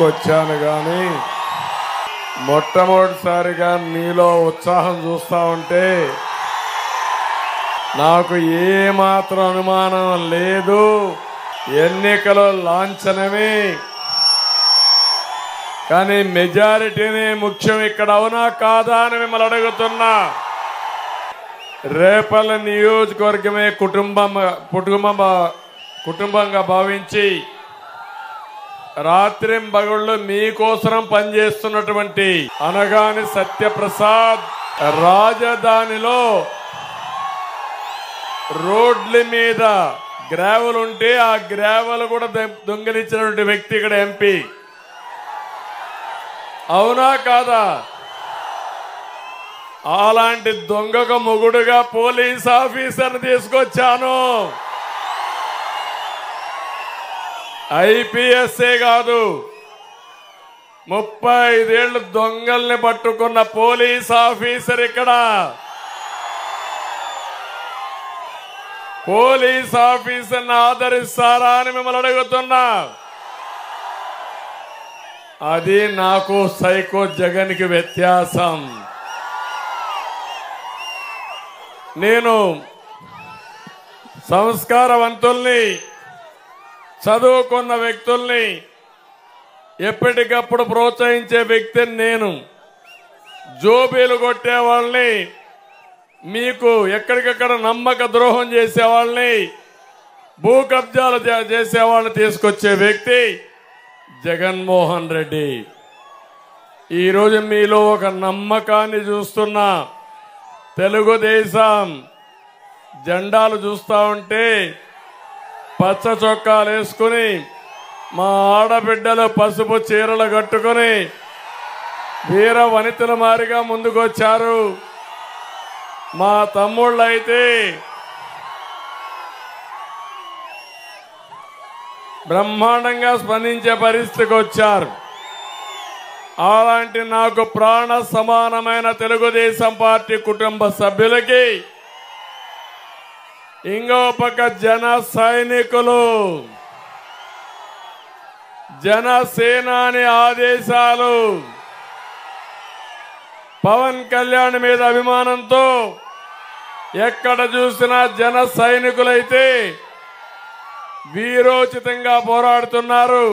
వచ్చాను కానీ మొట్టమొదటిసారిగా మీలో ఉత్సాహం చూస్తా ఉంటే నాకు ఏమాత్రం అనుమానం లేదు. ఎన్నికల లాంఛనమే కానీ మెజారిటీనే ముఖ్యం ఇక్కడ, అవునా కాదా అని మిమ్మల్ని అడుగుతున్నా. రేపల్ల నియోజకవర్గమే కుటుంబంగా భావించి రాత్రింబగళ్ళు మీకోసం పనిచేస్తున్నటువంటి అనగాని సత్యప్రసాద్ రాజధానిలో రోడ్ల మీద గ్రావెల్ ఉంటే ఆ గ్రావెల్ కూడా దొంగిలించినటువంటి వ్యక్తి ఇక్కడ ఎంపీ, అవునా కాదా? అలాంటి దొంగకు మొగుడుగా పోలీస్ ఆఫీసర్ని తీసుకొచ్చాను. ఐపీఎస్ఏ కాదు, 35 ఏళ్లు దొంగల్ని పట్టుకున్న పోలీస్ ఆఫీసర్ ఇక్కడ. పోలీస్ ఆఫీసర్ని ఆదరిస్తారా అని మిమ్మల్ని అడుగుతున్నా. అది నాకు సైకో జగన్కి వ్యత్యాసం. నేను సంస్కారవంతుల్ని, చదువుకున్న వ్యక్తుల్ని ఎప్పటికప్పుడు ప్రోత్సహించే వ్యక్తిని నేను. జోబీలు కొట్టే వాళ్ళని, మీకు ఎక్కడికక్కడ నమ్మక ద్రోహం చేసేవాళ్ళని, భూ కబ్జాలు చేసేవాళ్ళని తీసుకొచ్చే వ్యక్తి జగన్మోహన్ రెడ్డి. ఈరోజు మీలో ఒక నమ్మకాన్ని చూస్తున్నా. తెలుగుదేశం జెండాలు చూస్తా ఉంటే పచ్చ చొక్కాలు వేసుకుని మా ఆడబిడ్డలు పసుపు చీరలు కట్టుకుని వీర వనితల మారిగా ముందుకొచ్చారు. మా తమ్ముళ్ళు అయితే బ్రహ్మాండంగా స్పందించే పరిస్థితికి వచ్చారు. అలాంటి నాకు ప్రాణ సమానమైన తెలుగుదేశం పార్టీ కుటుంబ సభ్యులకి ఇంకో పక్క జన సైనికులు, జనసేనాని ఆదేశాలు, పవన్ కళ్యాణ్ మీద అభిమానంతో ఎక్కడ చూసినా జన సైనికులైతే వీరోచితంగా పోరాడుతున్నారు.